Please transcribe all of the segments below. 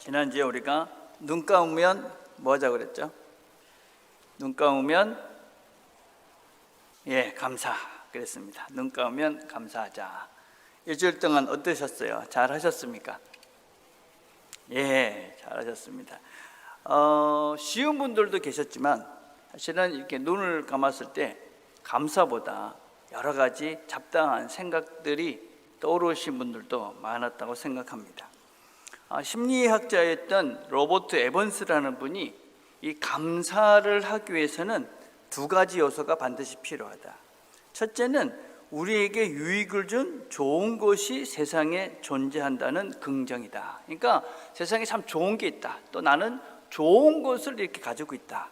지난주에 우리가 눈 감으면 뭐 하자고 그랬죠? 눈 감으면 감사 그랬습니다. 눈 감으면 감사하자. 일주일 동안 어떠셨어요? 잘 하셨습니까? 잘 하셨습니다. 쉬운 분들도 계셨지만 사실은 이렇게 눈을 감았을 때 감사보다 여러 가지 잡다한 생각들이 떠오르신 분들도 많았다고 생각합니다. 심리학자였던 로버트 에번스라는 분이 이 감사를 하기 위해서는 두 가지 요소가 반드시 필요하다. 첫째는 우리에게 유익을 준 좋은 것이 세상에 존재한다는 긍정이다. 그러니까 세상에 참 좋은 게 있다. 또 나는 좋은 것을 이렇게 가지고 있다.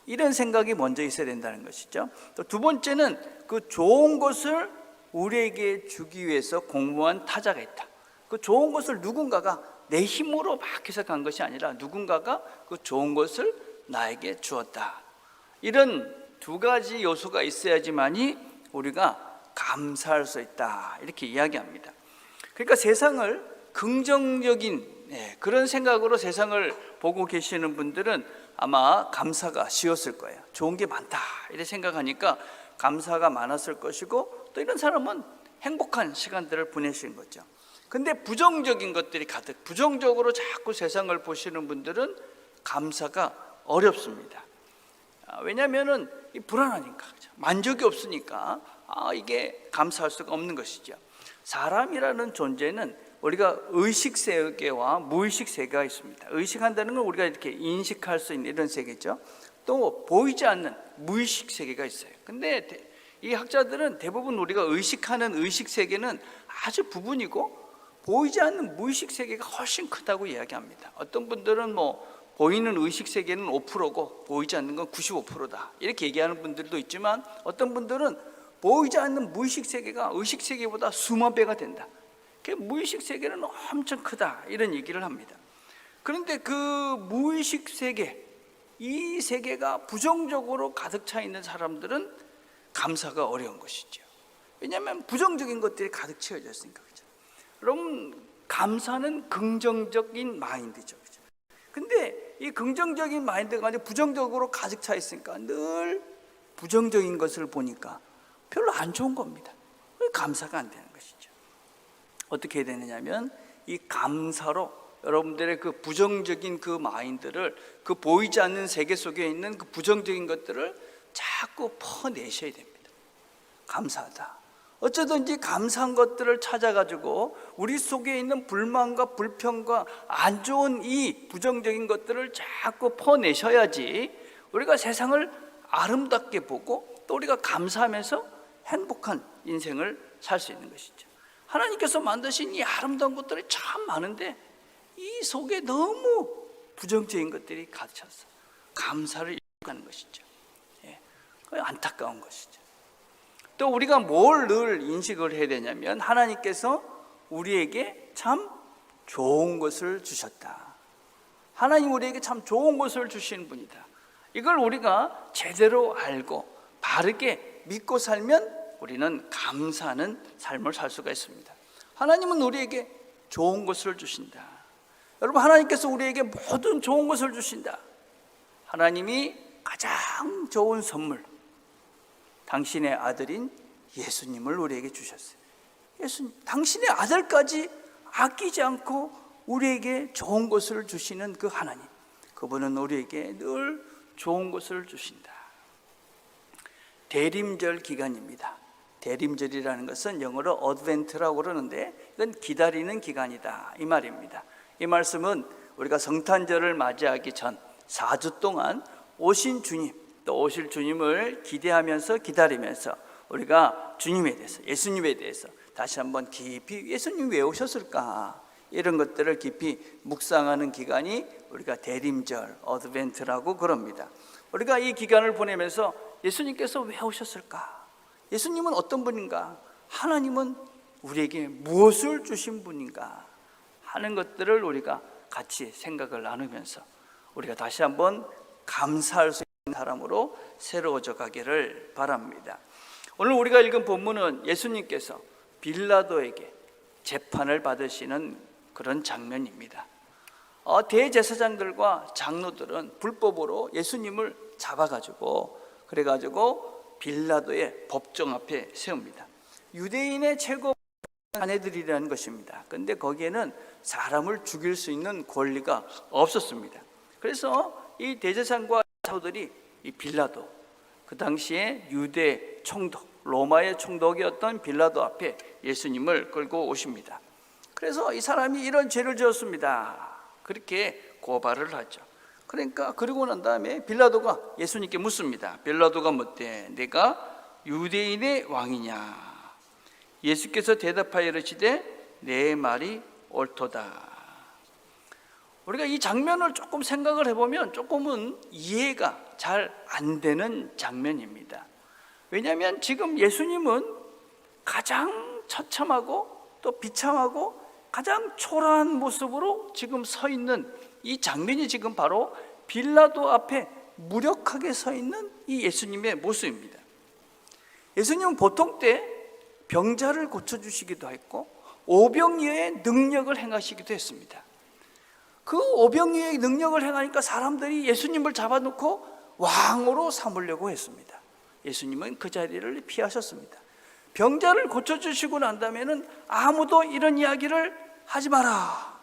이런 생각이 먼저 있어야 된다는 것이죠. 또 두 번째는 그 좋은 것을 우리에게 주기 위해서 공부한 타자가 있다. 그 좋은 것을 누군가가 내 힘으로 막 해석한 것이 아니라 누군가가 그 좋은 것을 나에게 주었다. 이런 두 가지 요소가 있어야지만이 우리가 감사할 수 있다. 이렇게 이야기합니다. 그러니까 세상을 긍정적인 그런 생각으로 세상을 보고 계시는 분들은 아마 감사가 쉬웠을 거예요. 좋은 게 많다 이렇게 생각하니까 감사가 많았을 것이고, 또 이런 사람은 행복한 시간들을 보내신 거죠. 근데 부정적인 것들이 가득, 부정적으로 자꾸 세상을 보시는 분들은 감사가 어렵습니다. 왜냐하면 불안하니까, 그렇죠? 만족이 없으니까 이게 감사할 수가 없는 것이죠. 사람이라는 존재는 우리가 의식 세계와 무의식 세계가 있습니다. 의식한다는 건 우리가 이렇게 인식할 수 있는 이런 세계죠. 또 보이지 않는 무의식 세계가 있어요. 근데 이 학자들은 대부분 우리가 의식하는 의식 세계는 아주 부분이고 보이지 않는 무의식 세계가 훨씬 크다고 이야기합니다. 어떤 분들은 보이는 의식 세계는 5%고 보이지 않는 건 95%다 이렇게 얘기하는 분들도 있지만, 어떤 분들은 보이지 않는 무의식 세계가 의식 세계보다 수만 배가 된다. 무의식 세계는 엄청 크다 이런 얘기를 합니다. 그런데 그 무의식 세계, 이 세계가 부정적으로 가득 차 있는 사람들은 감사가 어려운 것이죠. 왜냐하면 부정적인 것들이 가득 채워져 있으니까. 그렇죠? 여러분, 감사는 긍정적인 마인드죠. 그렇죠? 근데 이 긍정적인 마인드가 아니라 부정적으로 가득 차 있으니까 늘 부정적인 것을 보니까 별로 안 좋은 겁니다. 감사가 안 되는 것이죠. 어떻게 해야 되느냐면 이 감사로 여러분들의 그 부정적인 그 마인드를, 그 보이지 않는 세계 속에 있는 그 부정적인 것들을 자꾸 퍼내셔야 됩니다. 감사하다. 어쩌든지 감사한 것들을 찾아가지고 우리 속에 있는 불만과 불평과 안 좋은 이 부정적인 것들을 자꾸 퍼내셔야지 우리가 세상을 아름답게 보고 또 우리가 감사하면서 행복한 인생을 살 수 있는 것이죠. 하나님께서 만드신 이 아름다운 것들이 참 많은데 이 속에 너무 부정적인 것들이 가득 찼어. 감사를 잃고 가는 것이죠. 안타까운 것이죠. 또 우리가 뭘 늘 인식을 해야 되냐면 하나님께서 우리에게 참 좋은 것을 주셨다. 하나님 우리에게 참 좋은 것을 주신 분이다. 이걸 우리가 제대로 알고 바르게 믿고 살면 우리는 감사하는 삶을 살 수가 있습니다. 하나님은 우리에게 좋은 것을 주신다. 여러분, 하나님께서 우리에게 모든 좋은 것을 주신다. 하나님이 가장 좋은 선물, 당신의 아들인 예수님을 우리에게 주셨어요. 예수님, 당신의 아들까지 아끼지 않고 우리에게 좋은 것을 주시는 그 하나님, 그분은 우리에게 늘 좋은 것을 주신다. 대림절 기간입니다. 대림절이라는 것은 영어로 어드벤트라고 그러는데 이건 기다리는 기간이다 이 말입니다. 이 말씀은 우리가 성탄절을 맞이하기 전 4주 동안 오신 주님, 또 오실 주님을 기대하면서 기다리면서 우리가 주님에 대해서, 예수님에 대해서 다시 한번 깊이 예수님 왜 오셨을까, 이런 것들을 깊이 묵상하는 기간이 우리가 대림절, 어드벤트라고 그럽니다. 우리가 이 기간을 보내면서 예수님께서 왜 오셨을까? 예수님은 어떤 분인가? 하나님은 우리에게 무엇을 주신 분인가? 하는 것들을 우리가 같이 생각을 나누면서 우리가 다시 한번 감사할 수 있는 사람으로 새로워져 가기를 바랍니다. 오늘 우리가 읽은 본문은 예수님께서 빌라도에게 재판을 받으시는 그런 장면입니다. 대제사장들과 장로들은 불법으로 예수님을 잡아가지고 그래가지고 빌라도의 법정 앞에 세웁니다. 유대인의 최고 아내들이라는 것입니다. 근데 거기에는 사람을 죽일 수 있는 권리가 없었습니다. 그래서 이 대제사장과 장로들이 이 빌라도, 그 당시에 유대 총독, 로마의 총독이었던 빌라도 앞에 예수님을 끌고 오십니다. 그래서 이 사람이 이런 죄를 지었습니다. 그렇게 고발을 하죠. 그러니까 그러고 난 다음에 빌라도가 예수님께 묻습니다. 빌라도가 묻되 내가 유대인의 왕이냐? 예수께서 대답하여 이르시되 내 말이 옳도다. 우리가 이 장면을 조금 생각을 해보면 조금은 이해가 잘 안 되는 장면입니다. 왜냐하면 지금 예수님은 가장 처참하고 또 비참하고 가장 초라한 모습으로 지금 서 있는 이 장면이 지금 바로 빌라도 앞에 무력하게 서 있는 이 예수님의 모습입니다. 예수님은 보통 때 병자를 고쳐주시기도 했고 오병이어의 능력을 행하시기도 했습니다. 그 오병이어의 능력을 행하니까 사람들이 예수님을 잡아놓고 왕으로 삼으려고 했습니다. 예수님은 그 자리를 피하셨습니다. 병자를 고쳐주시고 난 다음에는 아무도 이런 이야기를 하지 마라.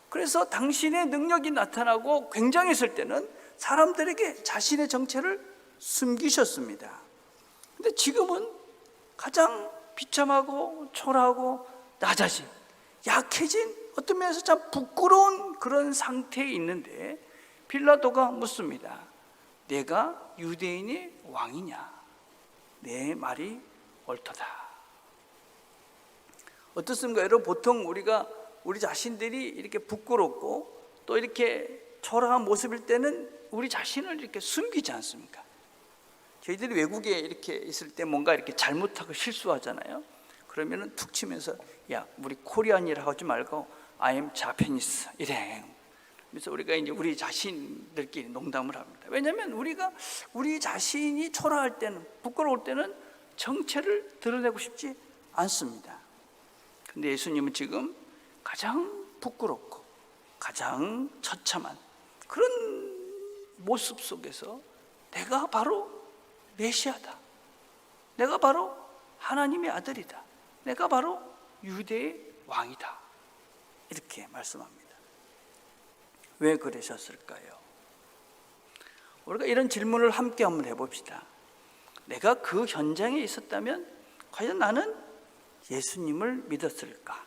그래서 당신의 능력이 나타나고 굉장했을 때는 사람들에게 자신의 정체를 숨기셨습니다. 근데 지금은 가장 비참하고 초라하고 낮아진, 약해진, 어떤 면에서 참 부끄러운 그런 상태에 있는데 빌라도가 묻습니다. 내가 유대인의 왕이냐? 내 말이 옳도다. 어떻습니까? 여러분, 보통 우리가 우리 자신들이 이렇게 부끄럽고 또 이렇게 초라한 모습일 때는 우리 자신을 이렇게 숨기지 않습니까? 저희들이 외국에 이렇게 있을 때 뭔가 이렇게 잘못하고 실수하잖아요. 그러면은 툭 치면서 야, 우리 코리안이라 하지 말고 I am Japanese 이래. 그래서 우리가 이제 우리 자신들끼리 농담을 합니다. 왜냐하면 우리가 우리 자신이 초라할 때는, 부끄러울 때는 정체를 드러내고 싶지 않습니다. 근데 예수님은 지금 가장 부끄럽고 가장 처참한 그런 모습 속에서 내가 바로 메시아다, 내가 바로 하나님의 아들이다, 내가 바로 유대의 왕이다, 이렇게 말씀합니다. 왜 그러셨을까요? 우리가 이런 질문을 함께 한번 해봅시다. 내가 그 현장에 있었다면 과연 나는 예수님을 믿었을까?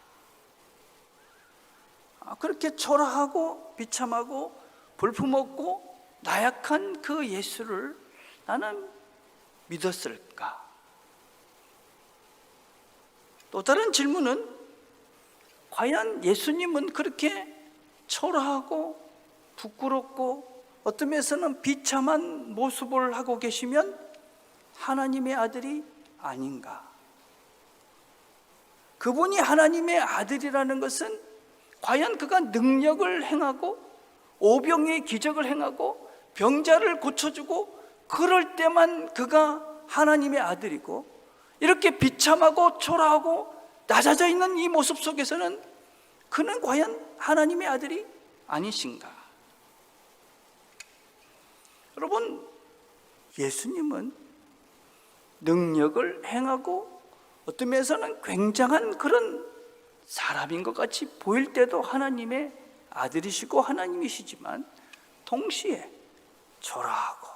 그렇게 초라하고 비참하고 볼품없고 나약한 그 예수를 나는 믿었을까? 또 다른 질문은 과연 예수님은 그렇게 초라하고 부끄럽고 어떤 면에서는 비참한 모습을 하고 계시면 하나님의 아들이 아닌가? 그분이 하나님의 아들이라는 것은 과연 그가 능력을 행하고 오병이의 기적을 행하고 병자를 고쳐주고 그럴 때만 그가 하나님의 아들이고, 이렇게 비참하고 초라하고 낮아져 있는 이 모습 속에서는 그는 과연 하나님의 아들이 아니신가? 여러분, 예수님은 능력을 행하고 어떤 면에서는 굉장한 그런 사람인 것 같이 보일 때도 하나님의 아들이시고 하나님이시지만 동시에 초라하고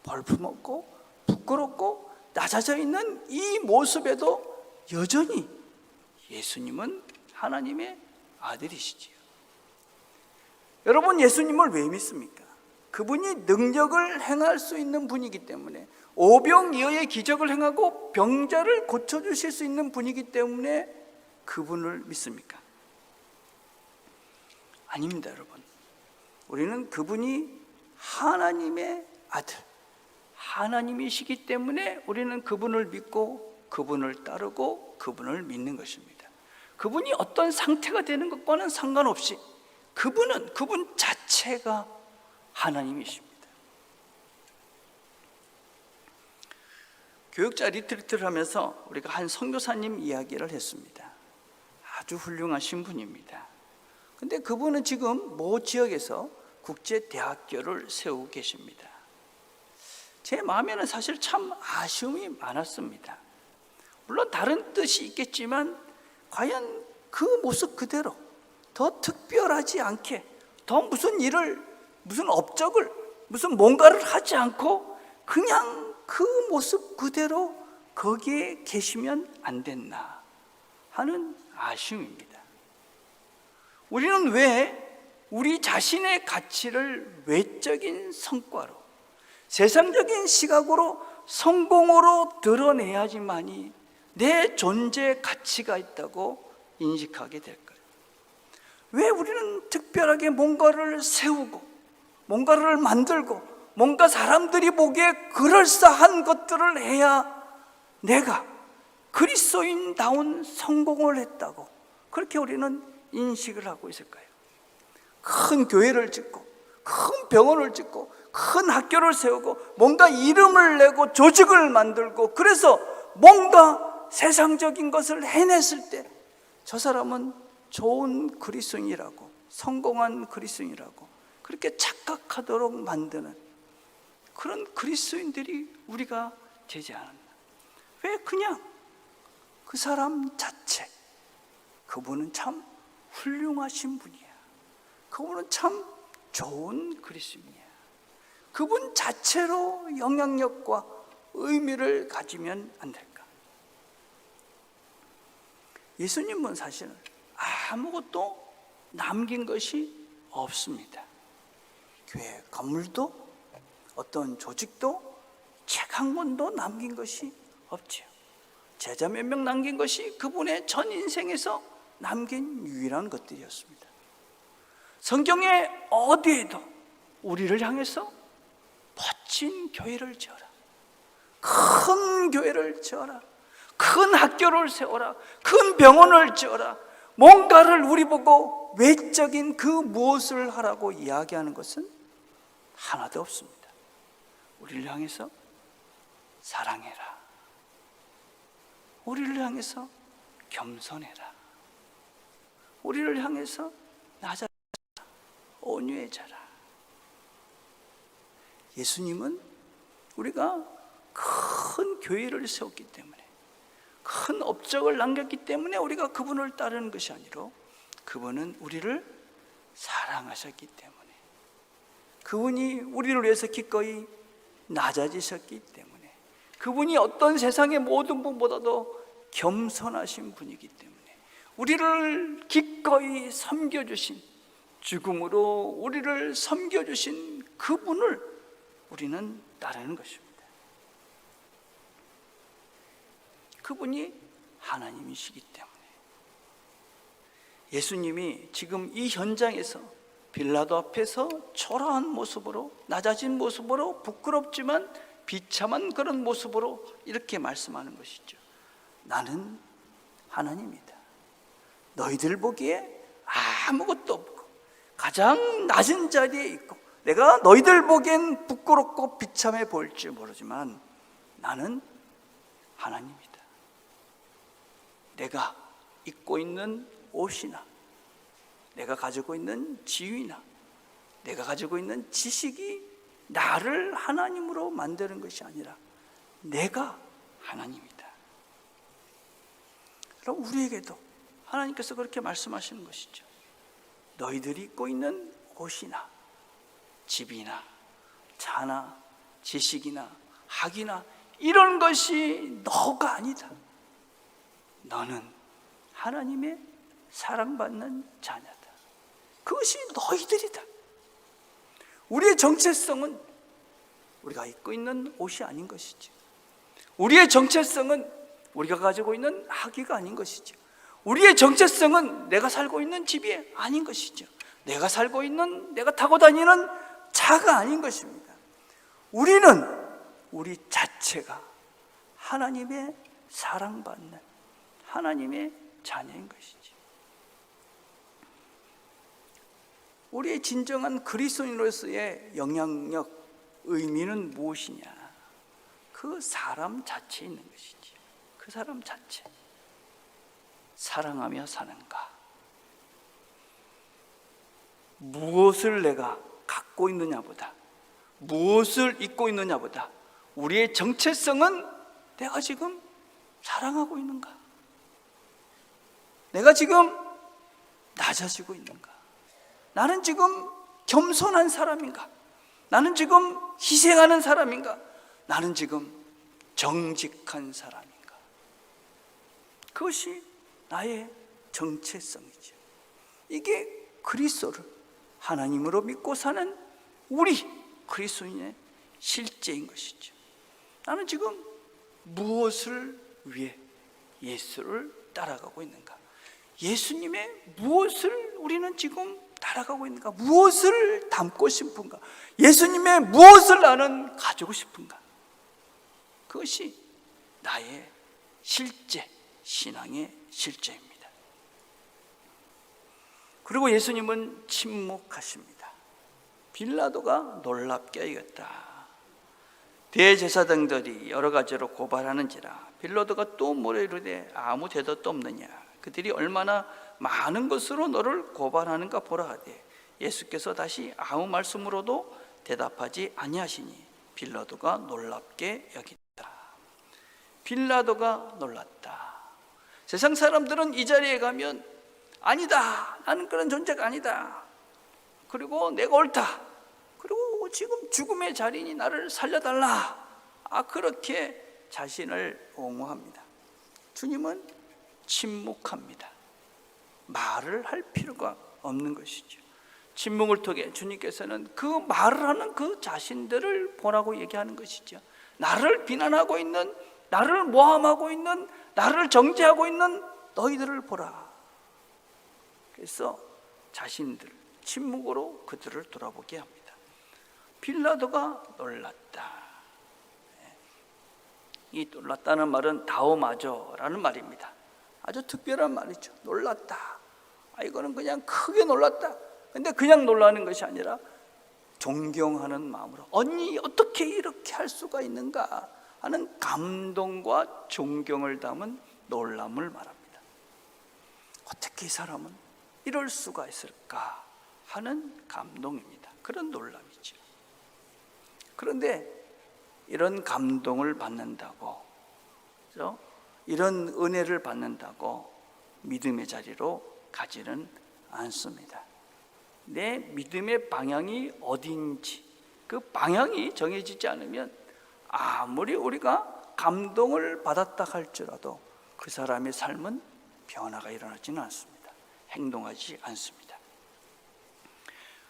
볼품없고 부끄럽고 낮아져 있는 이 모습에도 여전히 예수님은 하나님의 아들이시지요. 여러분, 예수님을 왜 믿습니까? 그분이 능력을 행할 수 있는 분이기 때문에, 오병이어의 기적을 행하고 병자를 고쳐주실 수 있는 분이기 때문에 그분을 믿습니까? 아닙니다, 여러분. 우리는 그분이 하나님의 아들, 하나님이시기 때문에 우리는 그분을 믿고 그분을 따르고 그분을 믿는 것입니다. 그분이 어떤 상태가 되는 것과는 상관없이 그분은 그분 자체가 하나님이십니다. 교육자 리트리트를 하면서 우리가 한 선교사님 이야기를 했습니다. 아주 훌륭하신 분입니다. 근데 그분은 지금 모 지역에서 국제대학교를 세우고 계십니다. 제 마음에는 사실 참 아쉬움이 많았습니다. 물론 다른 뜻이 있겠지만 과연 그 모습 그대로 더 특별하지 않게, 더 무슨 일을, 무슨 업적을, 무슨 뭔가를 하지 않고 그냥 그 모습 그대로 거기에 계시면 안 됐나 하는 아쉬움입니다. 우리는 왜 우리 자신의 가치를 외적인 성과로, 세상적인 시각으로, 성공으로 드러내야지만이 내 존재의 가치가 있다고 인식하게 될까요? 왜 우리는 특별하게 뭔가를 세우고 뭔가를 만들고 뭔가 사람들이 보기에 그럴싸한 것들을 해야 내가 그리스도인다운 성공을 했다고 그렇게 우리는 인식을 하고 있을까요? 큰 교회를 짓고 큰 병원을 짓고 큰 학교를 세우고 뭔가 이름을 내고 조직을 만들고 그래서 뭔가 세상적인 것을 해냈을 때 저 사람은 좋은 그리스도인이라고, 성공한 그리스도인이라고 그렇게 착각하도록 만드는 그런 그리스도인들이 우리가 되지 않았나. 왜 그냥 그 사람 자체, 그분은 참 훌륭하신 분이야, 그분은 참 좋은 그리스도인이야, 그분 자체로 영향력과 의미를 가지면 안 될까? 예수님은 사실은 아무것도 남긴 것이 없습니다. 교회 건물도 어떤 조직도 책 한 권도 남긴 것이 없지요. 제자 몇 명 남긴 것이 그분의 전 인생에서 남긴 유일한 것들이었습니다. 성경에 어디에도 우리를 향해서 멋진 교회를 지어라, 큰 교회를 지어라, 큰 학교를 세워라, 큰 병원을 지어라, 뭔가를 우리 보고 외적인 그 무엇을 하라고 이야기하는 것은 하나도 없습니다. 우리를 향해서 사랑해라, 우리를 향해서 겸손해라, 우리를 향해서 낮아라, 온유해져라. 예수님은 우리가 큰 교회를 세웠기 때문에, 큰 업적을 남겼기 때문에 우리가 그분을 따르는 것이 아니라 그분은 우리를 사랑하셨기 때문에, 그분이 우리를 위해서 기꺼이 낮아지셨기 때문에, 그분이 어떤 세상의 모든 분보다도 겸손하신 분이기 때문에 우리를 기꺼이 섬겨주신, 죽음으로 우리를 섬겨주신 그분을 우리는 따르는 것입니다. 그분이 하나님이시기 때문에 예수님이 지금 이 현장에서 빌라도 앞에서 초라한 모습으로, 낮아진 모습으로, 부끄럽지만 비참한 그런 모습으로 이렇게 말씀하는 것이죠. 나는 하나님이다. 너희들 보기에 아무것도 없고 가장 낮은 자리에 있고 내가 너희들 보기엔 부끄럽고 비참해 보일지 모르지만 나는 하나님이다. 내가 입고 있는 옷이나 내가 가지고 있는 지위나 내가 가지고 있는 지식이 나를 하나님으로 만드는 것이 아니라 내가 하나님이다. 그럼 우리에게도 하나님께서 그렇게 말씀하시는 것이죠. 너희들이 입고 있는 옷이나 집이나 차나 지식이나 학이나 이런 것이 너가 아니다. 너는 하나님의 사랑받는 자녀다. 그것이 너희들이다. 우리의 정체성은 우리가 입고 있는 옷이 아닌 것이지, 우리의 정체성은 우리가 가지고 있는 학위가 아닌 것이죠, 우리의 정체성은 내가 살고 있는 집이 아닌 것이죠, 내가 살고 있는, 내가 타고 다니는 차가 아닌 것입니다. 우리는 우리 자체가 하나님의 사랑받는 하나님의 자녀인 것이지. 우리의 진정한 그리스도인으로서의 영향력, 의미는 무엇이냐? 그 사람 자체에 있는 것이지. 그 사람 자체. 사랑하며 사는가? 무엇을 내가 갖고 있느냐보다, 무엇을 잊고 있느냐보다 우리의 정체성은 내가 지금 사랑하고 있는가? 내가 지금 낮아지고 있는가? 나는 지금 겸손한 사람인가? 나는 지금 희생하는 사람인가? 나는 지금 정직한 사람인가? 그것이 나의 정체성이죠. 이게 그리스도를 하나님으로 믿고 사는 우리 그리스도인의 실제인 것이죠. 나는 지금 무엇을 위해 예수를 따라가고 있는가? 예수님의 무엇을 우리는 지금 따라가고 있는가? 무엇을 담고 싶은가? 예수님의 무엇을 나는 가지고 싶은가? 그것이 나의 실제, 신앙의 실제입니다. 그리고 예수님은 침묵하십니다. 빌라도가 놀랍게 여겼다. 대제사장들이 여러 가지로 고발하는지라 빌라도가 또 뭐라 이르되 아무 대답도 없느냐? 그들이 얼마나 많은 것으로 너를 고발하는가 보라 하되 예수께서 다시 아무 말씀으로도 대답하지 아니하시니 빌라도가 놀랍게 여겼다. 빌라도가 놀랐다. 세상 사람들은 이 자리에 가면 아니다, 나는 그런 존재가 아니다, 그리고 내가 옳다, 그리고 지금 죽음의 자리니 나를 살려달라, 그렇게 자신을 옹호합니다. 주님은 침묵합니다. 말을 할 필요가 없는 것이죠. 침묵을 통해 주님께서는 그 말을 하는 그 자신들을 보라고 얘기하는 것이죠. 나를 비난하고 있는, 나를 모함하고 있는, 나를 정죄하고 있는 너희들을 보라. 그래서 자신들 침묵으로 그들을 돌아보게 합니다. 빌라도가 놀랐다. 이 놀랐다는 말은 다오마저라는 말입니다. 아주 특별한 말이죠. 놀랐다. 이거는 그냥 크게 놀랐다. 근데 그냥 놀라는 것이 아니라 존경하는 마음으로, 언니 어떻게 이렇게 할 수가 있는가 하는 감동과 존경을 담은 놀람을 말합니다. 어떻게 이 사람은 이럴 수가 있을까 하는 감동입니다. 그런 놀람이죠. 그런데 이런 감동을 받는다고, 그렇죠? 이런 은혜를 받는다고 믿음의 자리로 가지는 않습니다. 내 믿음의 방향이 어딘지, 그 방향이 정해지지 않으면 아무리 우리가 감동을 받았다 할지라도 그 사람의 삶은 변화가 일어나지는 않습니다. 행동하지 않습니다.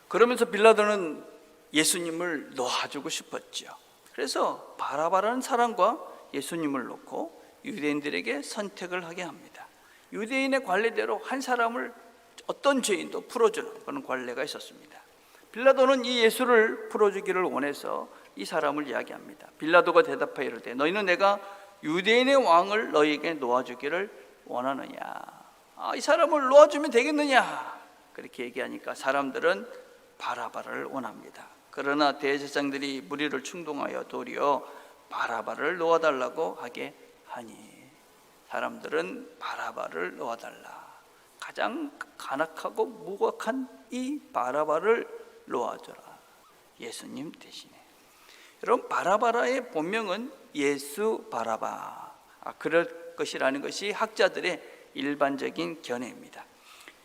그러면서 빌라도는 예수님을 놓아주고 싶었죠. 그래서 바라바라는 사람과 예수님을 놓고 유대인들에게 선택을 하게 합니다. 유대인의 관례대로 한 사람을 어떤 죄인도 풀어주는 그런 관례가 있었습니다. 빌라도는 이 예수를 풀어주기를 원해서 이 사람을 이야기합니다. 빌라도가 대답하여 이르되 너희는 내가 유대인의 왕을 너희에게 놓아주기를 원하느냐? 이 사람을 놓아주면 되겠느냐? 그렇게 얘기하니까 사람들은 바라바를 원합니다. 그러나 대제사장들이 무리를 충동하여 도리어 바라바를 놓아달라고 하게 하니 사람들은 바라바를 놓아달라, 가장 간악하고 무고한 이 바라바를 놓아줘라, 예수님 대신에. 여러분, 바라바라의 본명은 예수 바라바, 그럴 것이라는 것이 학자들의 일반적인 견해입니다.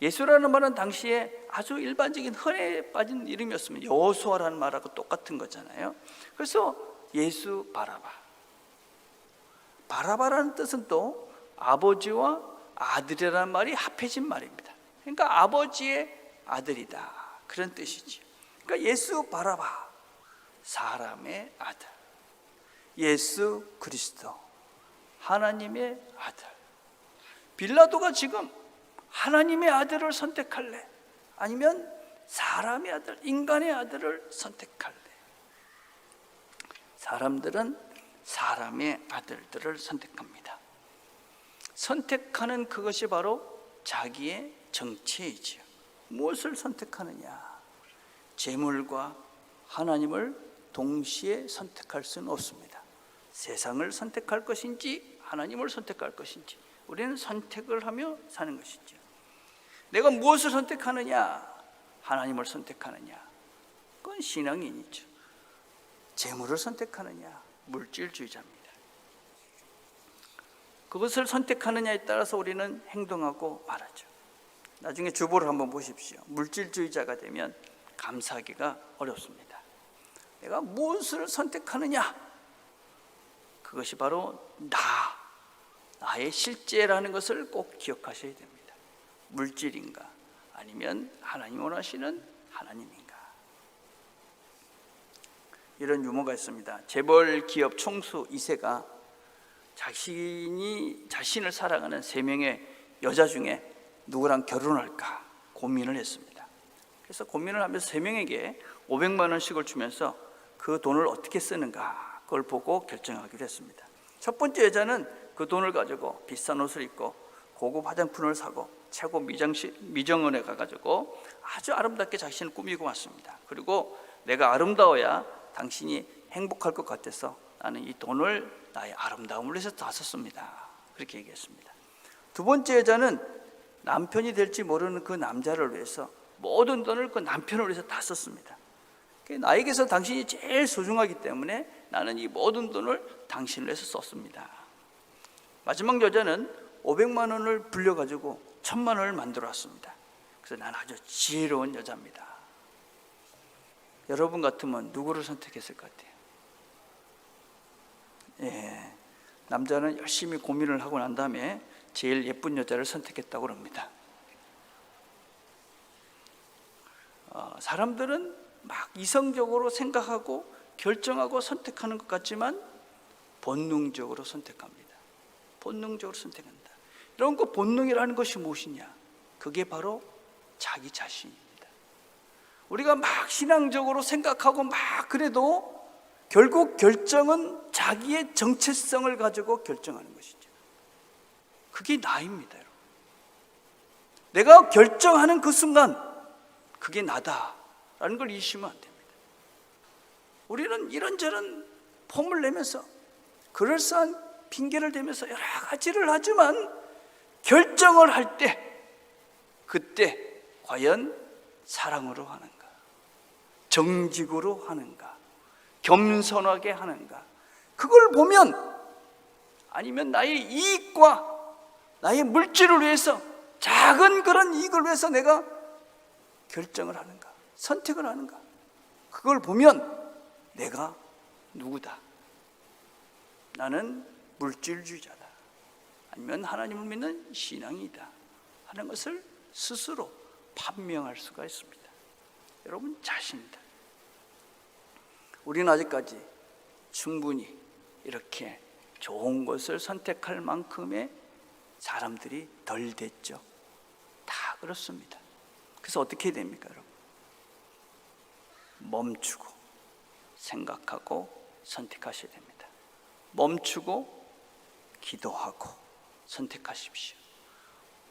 예수라는 말은 당시에 아주 일반적인 흔해 빠진 이름이었습니다. 여호수아라는 말하고 똑같은 거잖아요. 그래서 예수 바라바, 바라바라는 뜻은 또 아버지와 아들이라는 말이 합해진 말입니다. 그러니까 아버지의 아들이다, 그런 뜻이죠. 그러니까 예수 바라바, 사람의 아들, 예수 그리스도, 하나님의 아들. 빌라도가 지금 하나님의 아들을 선택할래? 아니면 사람의 아들, 인간의 아들을 선택할래? 사람들은 사람의 아들들을 선택합니다. 선택하는 그것이 바로 자기의 정체이지요. 무엇을 선택하느냐? 재물과 하나님을 동시에 선택할 수는 없습니다. 세상을 선택할 것인지 하나님을 선택할 것인지 우리는 선택을 하며 사는 것이죠. 내가 무엇을 선택하느냐? 하나님을 선택하느냐? 그건 신앙인이죠. 재물을 선택하느냐? 물질주의자입니다. 그것을 선택하느냐에 따라서 우리는 행동하고 말하죠. 나중에 주보를 한번 보십시오. 물질주의자가 되면 감사하기가 어렵습니다. 내가 무엇을 선택하느냐? 그것이 바로 나의 실제라는 것을 꼭 기억하셔야 됩니다. 물질인가? 아니면 하나님 원하시는 하나님인가? 이런 유머가 있습니다. 재벌 기업 총수 2세가 자신을 사랑하는 3명의 여자 중에 누구랑 결혼할까 고민을 했습니다. 그래서 고민을 하면서 3명에게 500만 원씩을 주면서 그 돈을 어떻게 쓰는가 그걸 보고 결정하기로 했습니다. 첫 번째 여자는 그 돈을 가지고 비싼 옷을 입고 고급 화장품을 사고 최고 미정원에 가가지고 아주 아름답게 자신을 꾸미고 왔습니다. 그리고 내가 아름다워야 당신이 행복할 것 같아서 나는 이 돈을 나의 아름다움을 위해서 다 썼습니다. 그렇게 얘기했습니다. 두 번째 여자는 남편이 될지 모르는 그 남자를 위해서 모든 돈을 그 남편을 위해서 다 썼습니다. 나에게서 당신이 제일 소중하기 때문에 나는 이 모든 돈을 당신을 위해서 썼습니다. 마지막 여자는 500만 원을 불려가지고 1000만 원을 만들어 왔습니다. 그래서 나는 아주 지혜로운 여자입니다. 여러분 같으면 누구를 선택했을 것 같아요? 남자는 열심히 고민을 하고 난 다음에 제일 예쁜 여자를 선택했다고 합니다. 사람들은 막 이성적으로 생각하고 결정하고 선택하는 것 같지만 본능적으로 선택합니다. 본능적으로 선택한다. 여러분, 그 본능이라는 것이 무엇이냐? 그게 바로 자기 자신입니다. 우리가 막 신앙적으로 생각하고 막 그래도 결국 결정은 자기의 정체성을 가지고 결정하는 것이죠. 그게 나입니다, 여러분. 내가 결정하는 그 순간 그게 나다라는 걸 잊으시면 안 됩니다. 우리는 이런저런 폼을 내면서 그럴싸한 핑계를 대면서 여러 가지를 하지만 결정을 할 때 그때 과연 사랑으로 하는가? 정직으로 하는가? 겸손하게 하는가? 그걸 보면, 아니면 나의 이익과 나의 물질을 위해서, 작은 그런 이익을 위해서 내가 결정을 하는가? 선택을 하는가? 그걸 보면 내가 누구다? 나는 물질주의자다. 아니면 하나님을 믿는 신앙이다 하는 것을 스스로 판명할 수가 있습니다. 여러분 자신이다. 우리는 아직까지 충분히 이렇게 좋은 것을 선택할 만큼의 사람들이 덜 됐죠. 다 그렇습니다. 그래서 어떻게 해야 됩니까, 여러분? 멈추고 생각하고 선택하셔야 됩니다. 멈추고 기도하고 선택하십시오.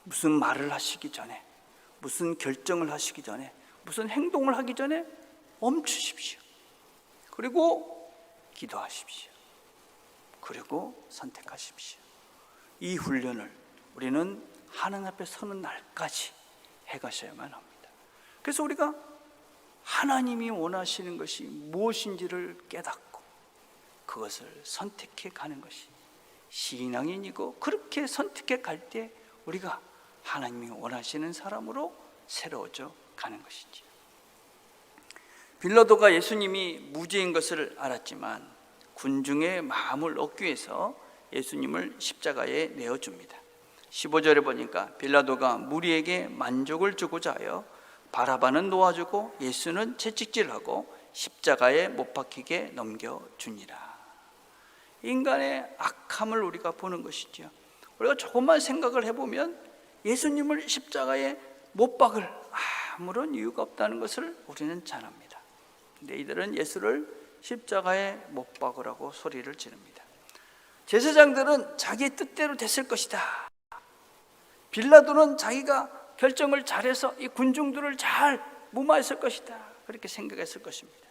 무슨 말을 하시기 전에, 무슨 결정을 하시기 전에, 무슨 행동을 하기 전에 멈추십시오. 그리고 기도하십시오. 그리고 선택하십시오. 이 훈련을 우리는 하나님 앞에 서는 날까지 해가셔야만 합니다. 그래서 우리가 하나님이 원하시는 것이 무엇인지를 깨닫고 그것을 선택해 가는 것이 신앙인이고, 그렇게 선택해 갈 때 우리가 하나님이 원하시는 사람으로 새로워져 가는 것이지. 빌라도가 예수님이 무죄인 것을 알았지만 군중의 마음을 얻기 위해서 예수님을 십자가에 내어줍니다. 15절에 보니까 빌라도가 무리에게 만족을 주고자 하여 바라바는 놓아주고 예수는 채찍질하고 십자가에 못 박히게 넘겨주니라. 인간의 악함을 우리가 보는 것이죠. 우리가 조금만 생각을 해보면 예수님을 십자가에 못 박을 아무런 이유가 없다는 것을 우리는 잘 압니다. 근데 이들은 예수를 십자가에 못 박으라고 소리를 지릅니다. 제사장들은 자기의 뜻대로 됐을 것이다. 빌라도는 자기가 결정을 잘해서 이 군중들을 잘 무마했을 것이다. 그렇게 생각했을 것입니다.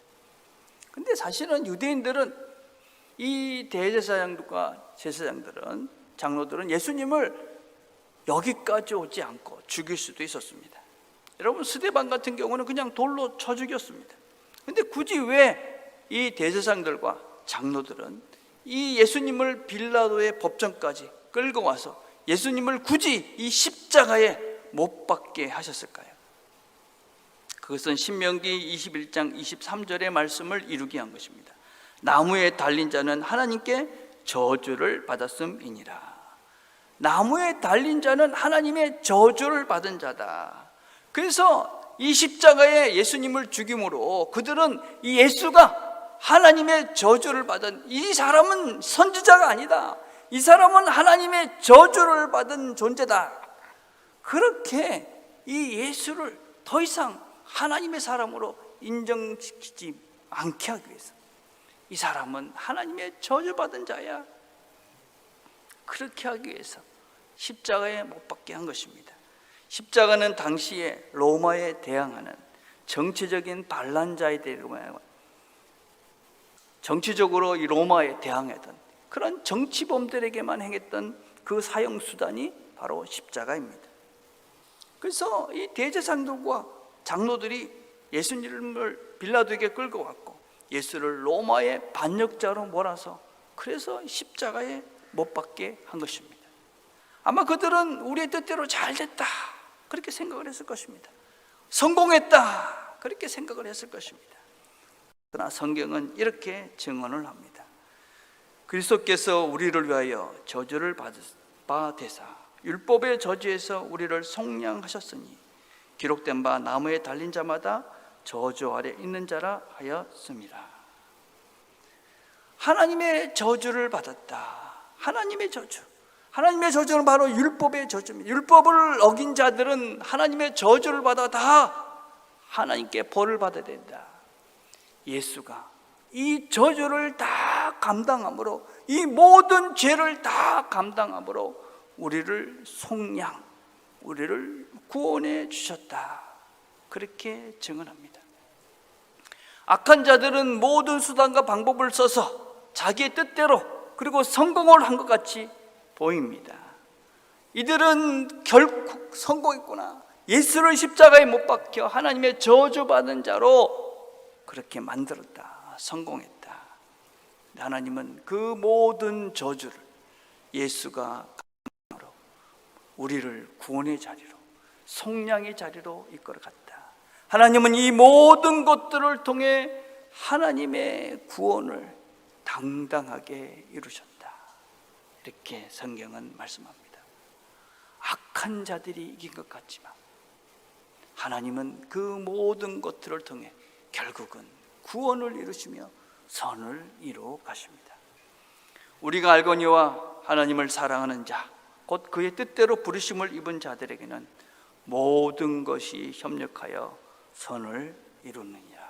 근데 사실은 유대인들은, 이 대제사장들과 제사장들은, 장로들은 예수님을 여기까지 오지 않고 죽일 수도 있었습니다. 여러분, 스데반 같은 경우는 그냥 돌로 쳐 죽였습니다. 근데 굳이 왜 이 대제사장들과 장로들은 이 예수님을 빌라도의 법정까지 끌고 와서 예수님을 굳이 이 십자가에 못 박게 하셨을까요? 그것은 신명기 21장 23절의 말씀을 이루게 한 것입니다. 나무에 달린 자는 하나님께 저주를 받았음이니라. 나무에 달린 자는 하나님의 저주를 받은 자다. 그래서 이 십자가에 예수님을 죽임으로 그들은 이 예수가 하나님의 저주를 받은, 이 사람은 선지자가 아니다, 이 사람은 하나님의 저주를 받은 존재다, 그렇게 이 예수를 더 이상 하나님의 사람으로 인정시키지 않게 하기 위해서, 이 사람은 하나님의 저주받은 자야, 그렇게 하기 위해서 십자가에 못 박게 한 것입니다. 십자가는 당시에 로마에 대항하는 정치적인 반란자에 대하여, 정치적으로 이 로마에 대항했던 그런 정치범들에게만 행했던 그 사형수단이 바로 십자가입니다. 그래서 이 대제사장들과 장로들이 예수님을 빌라도에게 끌고 왔고 예수를 로마의 반역자로 몰아서 그래서 십자가에 못 박게 한 것입니다. 아마 그들은 우리의 뜻대로 잘 됐다 그렇게 생각을 했을 것입니다. 성공했다 그렇게 생각을 했을 것입니다. 그러나 성경은 이렇게 증언을 합니다. 그리스도께서 우리를 위하여 저주를 받으사 율법의 저주에서 우리를 속량하셨으니 기록된 바 나무에 달린 자마다 저주 아래 있는 자라 하였습니다. 하나님의 저주를 받았다. 하나님의 저주. 하나님의 저주는 바로 율법의 저주입니다. 율법을 어긴 자들은 하나님의 저주를 받아 다 하나님께 벌을 받아야 된다. 예수가 이 저주를 다 감당함으로, 이 모든 죄를 다 감당함으로 우리를 속량, 우리를 구원해 주셨다 그렇게 증언합니다. 악한 자들은 모든 수단과 방법을 써서 자기의 뜻대로 그리고 성공을 한 것 같이 보입니다. 이들은 결국 성공했구나, 예수를 십자가에 못 박혀 하나님의 저주받은 자로 그렇게 만들었다, 성공했다. 하나님은 그 모든 저주를 예수가 우리를 구원의 자리로, 속량의 자리로 이끌어갔다. 하나님은 이 모든 것들을 통해 하나님의 구원을 당당하게 이루셨다 이렇게 성경은 말씀합니다. 악한 자들이 이긴 것 같지만 하나님은 그 모든 것들을 통해 결국은 구원을 이루시며 선을 이루어 가십니다. 우리가 알거니와 하나님을 사랑하는 자, 곧 그의 뜻대로 부르심을 입은 자들에게는 모든 것이 협력하여 선을 이루느니라.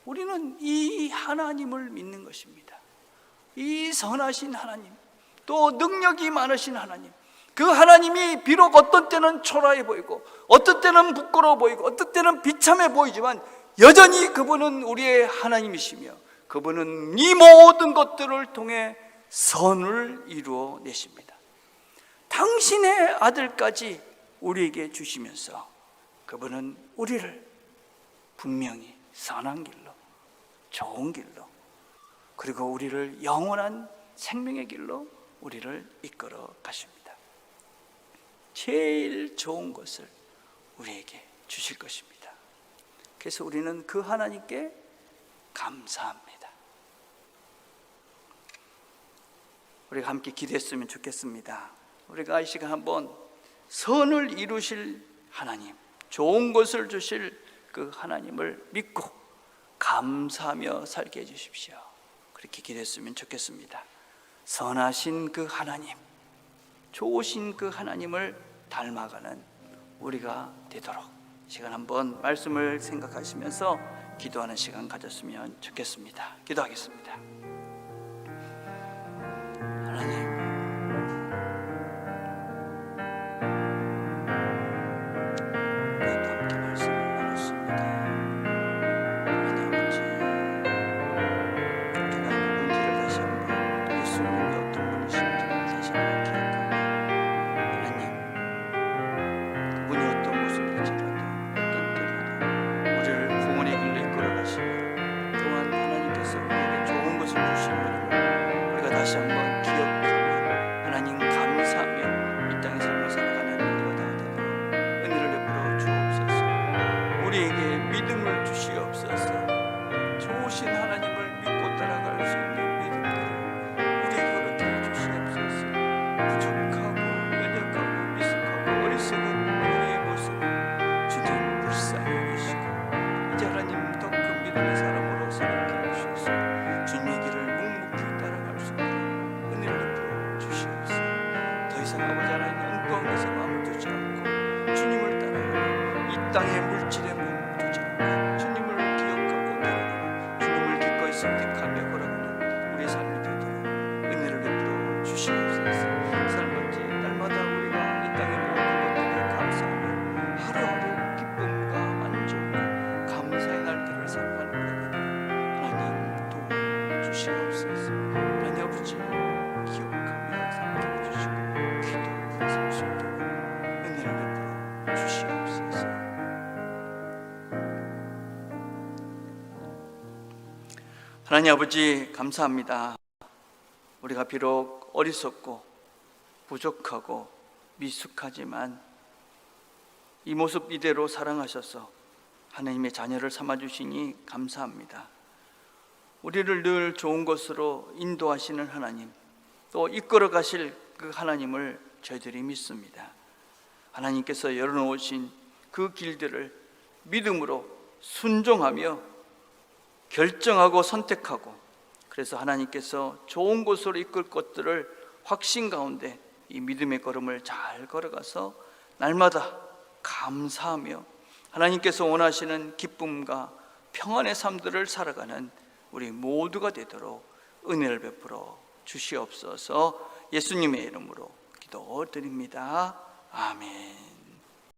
우리는 이 하나님을 믿는 것입니다. 이 선하신 하나님, 또 능력이 많으신 하나님, 그 하나님이 비록 어떤 때는 초라해 보이고 어떤 때는 부끄러워 보이고 어떤 때는 비참해 보이지만 여전히 그분은 우리의 하나님이시며 그분은 이 모든 것들을 통해 선을 이루어 내십니다. 당신의 아들까지 우리에게 주시면서 그분은 우리를 분명히 선한 길로, 좋은 길로, 그리고 우리를 영원한 생명의 길로 우리를 이끌어 가십니다. 제일 좋은 것을 우리에게 주실 것입니다. 그래서 우리는 그 하나님께 감사합니다. 우리가 함께 기도했으면 좋겠습니다. 우리가 이 시간 한번 선을 이루실 하나님, 좋은 것을 주실 그 하나님을 믿고 감사하며 살게 해주십시오. 그렇게 기도했으면 좋겠습니다. 선하신 그 하나님, 좋으신 그 하나님을 닮아가는 우리가 되도록 시간 한번 말씀을 생각하시면서 기도하는 시간 가졌으면 좋겠습니다. 기도하겠습니다. 하나님, 우리와 함께 말씀을 나눴습니다. 하나님 아버지, 우리가 누군지를 다시 한번, 예수님이 어떤 분이신지를 다시 한번 기억하고, 하나님, 그분이 어떤 모습일지라도 믿음을 주시옵소서. 좋으신 하나님을 믿고 따라갈 수 있는 믿음들을 우리에게 허락해 주시옵소서. 부족하고 연약하고 미숙하고 어리석은 우리의 모습을 주님 불쌍히 여기시고 이제 하나님 더 큰 믿음의 사람으로 살게 주셔서 주님의 길을 묵묵히 따라갈 수 있도록 은혜를 베풀어 주시옵소서. 더 이상 아버지 하나님 엉뚱한 것에 마음을 두지 않고 주님을 따라가는 이 땅의 물질에 몸을 두지 않고 주님을 기억하고 따라가는 주님을 기꺼이 선택하며 걸어가는 우리의 삶이 되도록 은혜를 베풀어 주시옵소서. 삶을지 날마다 우리가 이 땅의 모든 것들에 감사하며 하루하루 기쁨과 만족과 감사의 날들을 살아가는 우리에게 하나님 도와주시옵소서. 하나님 아버지 기억하며 생각해 주시고 기도하며 살 수 있도록 은혜를 베풀어 주시옵소서. 하나님 아버지 감사합니다. 우리가 비록 어리석고 부족하고 미숙하지만 이 모습 이대로 사랑하셔서 하나님의 자녀를 삼아주시니 감사합니다. 우리를 늘 좋은 것으로 인도하시는 하나님, 또 이끌어 가실 그 하나님을 저희들이 믿습니다. 하나님께서 열어놓으신 그 길들을 믿음으로 순종하며 결정하고 선택하고, 그래서 하나님께서 좋은 곳으로 이끌 것들을 확신 가운데 이 믿음의 걸음을 잘 걸어가서 날마다 감사하며 하나님께서 원하시는 기쁨과 평안의 삶들을 살아가는 우리 모두가 되도록 은혜를 베풀어 주시옵소서. 예수님의 이름으로 기도드립니다. 아멘.